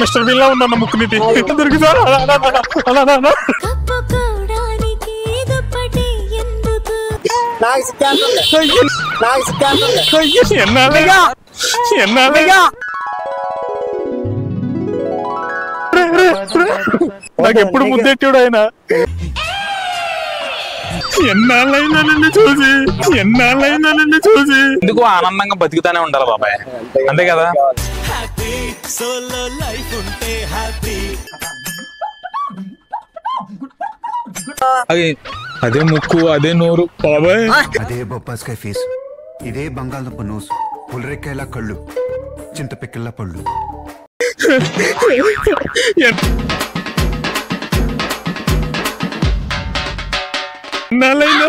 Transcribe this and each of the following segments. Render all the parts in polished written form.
Mister బిల్లా ఉన్నా ముక్కు నీటి దొరికి నాకు ఎప్పుడు ముద్దెట్టాడు ఆయన. ఎన్నాళ్ళైనా నిన్ను చూసి ఎందుకు ఆనందంగా బతుకుతానే ఉండాలి బాబాయ్, అంతే కదా. అదే ముక్కు అదే నోరు బాబాయ్, అదే బొప్పాస్కాయ ఫేస్, ఇదే బంగాళదుంప నోసు, పులరెక్కాయలా కళ్ళు, చింతపిక్కల్లా పళ్ళు. ఎన్నాళ్ళైనా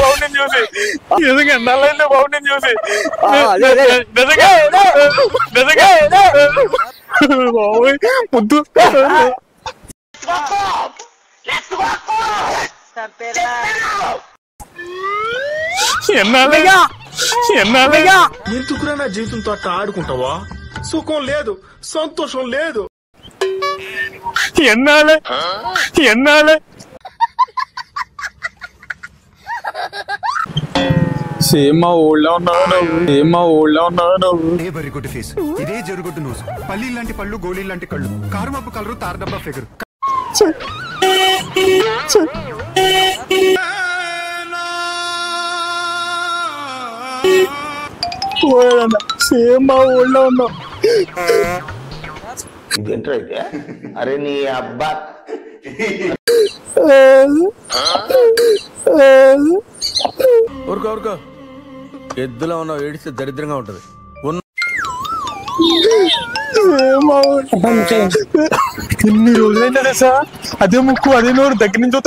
బాగుండి చూసి బాబోయ్ ముద్దు. ఎన్నాళ్ళైనా ఎందుకురా నా జీవితంతో అట్లా ఆడుకుంటావా? సుఖం లేదు, సంతోషం లేదు. ఎన్నాళ్ళే సేమ్ మా ఊళ్ళో ఉన్నావు. ఇదే బరిగొడ్డు ఫేస్, ఇదే జరుగుడ్డు నోసు, పల్లి లాంటి పళ్ళు, గోళీ లాంటి కళ్ళు, కారుమప్పు కలరు, తారడబ్బా ఫిగర్. సేమ్ మా ఊళ్ళో ఉన్నావు. ఇదేంటైతే అరే నీ అబ్బా ఊరుకో ఎద్దులో ఉన్నావు, ఏడిస్తే దరిద్రంగా ఉంటది. ఎన్ని రోజులైనా తెలుసా అదే ముక్కు అదే నోరు దగ్గర నుంచి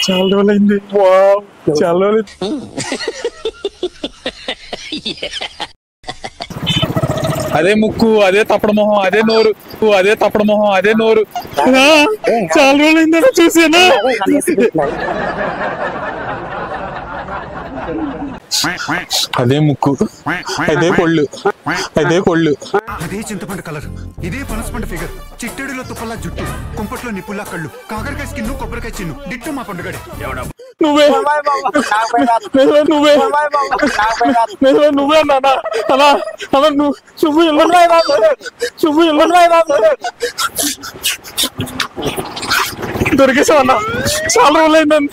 చాలా రోజులైంది. చాలా రోజులు. అదే ముక్కు అదే తప్పడ మొహం అదే నోరు చాలా రోజులైందని చూసానా. అదే ముక్కు అదే కొళ్ళు అదే చింతపండు కలర్, ఇదే పనసపండు ఫిగర్, చిట్టడిలో తుప్పలా జుట్టు, కుంపట్లో నిప్పుల్లా కళ్ళు, కాకరకాయ స్కిన్ను, కొబ్బరికాయ చిన్ను, డిట్టు మా పండుగడి. నువ్వే అన్నా నువ్వు దొరికేసావు అన్న. చాలా రోజులైందని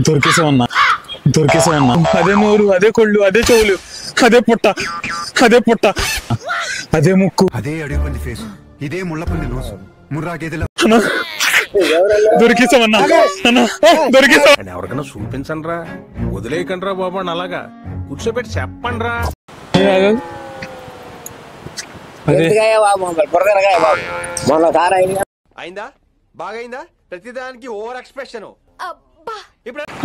దొరికేసావన్నా. అదే నోరు అదే కొళ్ళు అదే చెవులు అదే పొట్ట అదే ముక్కు అదే అడుగుపంది ఫేస్, ఇదే ముళ్ళపంది నోసు, ముర్రా గేదెల. దొరికేసావన్నా. ఎవరికైనా చూపించండి రా, వదిలేయకండి రా బాబు అని అలాగా కూర్చోబెట్టి చెప్పండి రా. అయిందా బాగైందా? ప్రతిదానికి ఓవర్ ఎక్స్ప్రెషన్.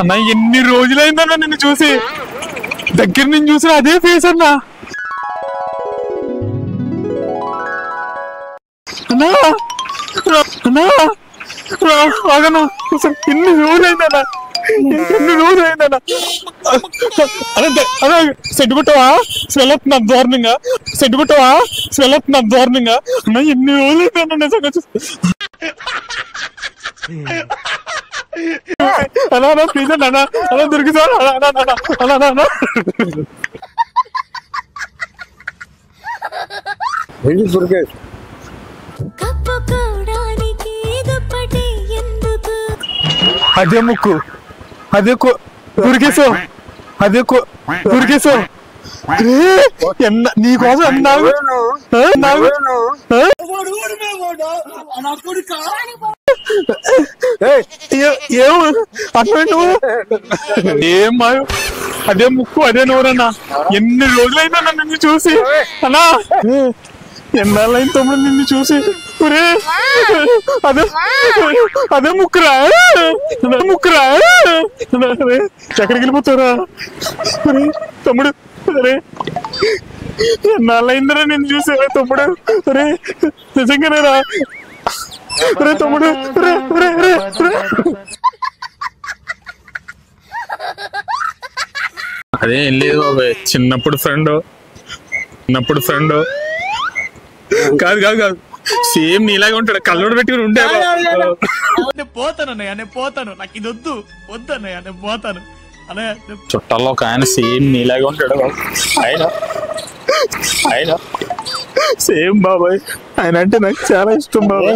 అన్నా ఎన్ని రోజులైందన్నా నిన్ను చూసి, దగ్గర నుంచి చూసిన అదే ఫేస్ అన్నా. ఎన్ని రోజులైందన్నా అదే సెట్ కొట్టవా స్మెల్ అవుతున్నా దారుణంగా అన్నా. ఎన్ని రోజులైందన్నా నిజంగా అలా ప్లీజ్ అన్నా అలా దొరికిందా అలా అదే ముక్కు అదే దొరికేసావు నీకోసం అన్నావు. ఏమా అదే ముక్కు అదే నోరన్నా. ఎన్ని రోజులైనా నిన్ను చూసి అన్నా, ఎన్నాళ్ళైన తమ్ముడు నిన్ను చూసి. అదే ముక్కురా ఎక్కడికి వెళ్ళిపోతారా తమ్ముడు? అరే ఎన్నాళ్ళైందిరా నేను చూసారా తమ్ముడు? అరే నిజంగానేరా? అరే తమ్ముడు అదే ఏం లేదు బాబాయ్, చిన్నప్పుడు ఫ్రెండ్ కాదు కాదు కాదు సేమ్ నీలాగే ఉంటాడు, కళ్ళోడు పెట్టుకుని ఉండే. పోతాను నాకు ఇది వద్దు అన్నయ్య, నేను పోతాను అన్నయ్య. చుట్టాల్లో ఒక ఆయన సేమ్ నీలాగే ఉంటాడు ఆయన సేమ్ బాబాయ్. ఆయన అంటే నాకు చాలా ఇష్టం బాబాయ్,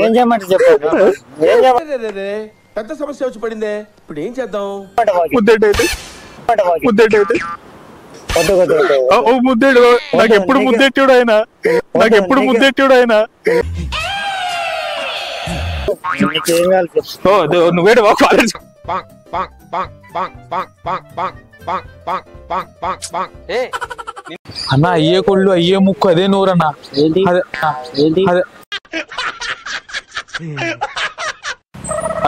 ఏం చేయమంటే చెప్పాను. పెద్ద సమస్య వచ్చి పడిందే, ఇప్పుడు ఏం చేద్దాం? ముద్దేటైతే ముద్దేడు నాకు ఎప్పుడు ముద్దెట్టాడు ఆయన, నీకేం కావాలి చెప్పు. నువ్వేడు కాలేజ్ అన్న అయ్యే కొళ్ళు అయ్యే ముక్కు అదే నూరన్నా. ఏంటి ఏంటి అదే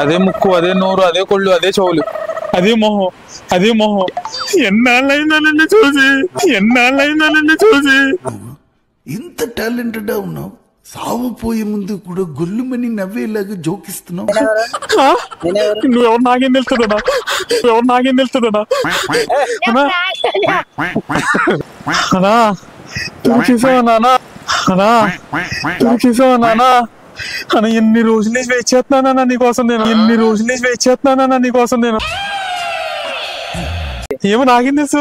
అదే ముక్కు అదే నోరు అదే కొళ్ళు అదే చెవులు అదే మొహం ఎన్నాళ్ళైందా నన్ను చూసి ఇంత టాలెంటెడ్ ఉన్నావు, సావుపోయే ముందు కూడా గొల్లుమని నవ్వేలాగా జోకిస్తున్నావు. నువ్వెవరు నాకేం తెలుస్తుందన్నా, అన్నా చూసావా నానా అన్న ఎన్ని రోజుల నుంచి వెయిట్ చేస్తున్నానన్నా నీకోసం నేను ఏమో నాకేం తెలుసు.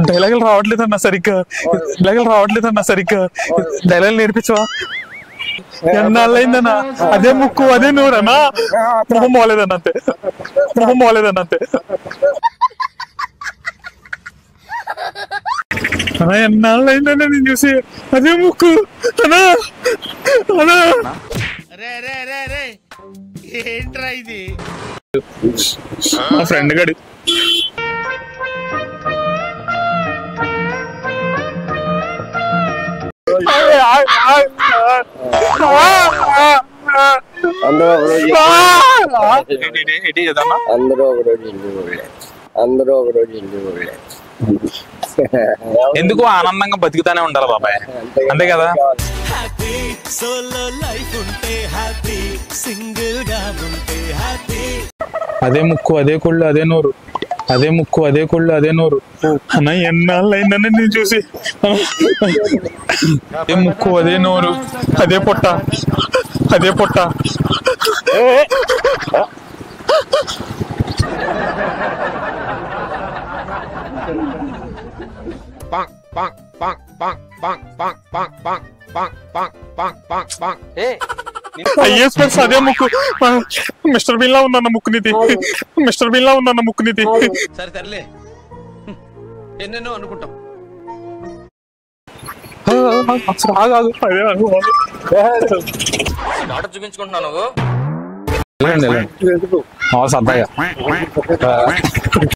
డైలాగులు రావట్లేదన్నా సరిగ్గా, డైలాగులు నేర్పించవా? ఎన్నాళ్ళైందన్నా అదే ముక్కు అదే నూరన్నా, మొహం పోలేదన్న అంతే. అన్నా ఎన్నాళ్ళైందన్నా నేను చూసి అదే ముక్కు అన్నా. ఏంట్రా ఇది? మా ఫ్రెండ్ గడి అందరూ ఒక రోజు ఇంటి ఎందుకు ఆనందంగా బతుకుతానే ఉండాలి బాబాయ్, అంతే కదా? అదే ముక్కు అదే కొళ్ళు అదే నోరు అన్న ఎన్నాళ్ళైందని నేను చూసి. అదే ముక్కు అదే నోరు అదే పొట్ట ఐఎస్ ప్లస్ అదే ముక్కు. మిస్టర్ బిన్ లా ఉందన్న ముక్కునిది, సరే తరలే, ఎన్నెన్నో అనుకుంటాం. చూపించుకుంటున్నావు నువ్వు సరదాగా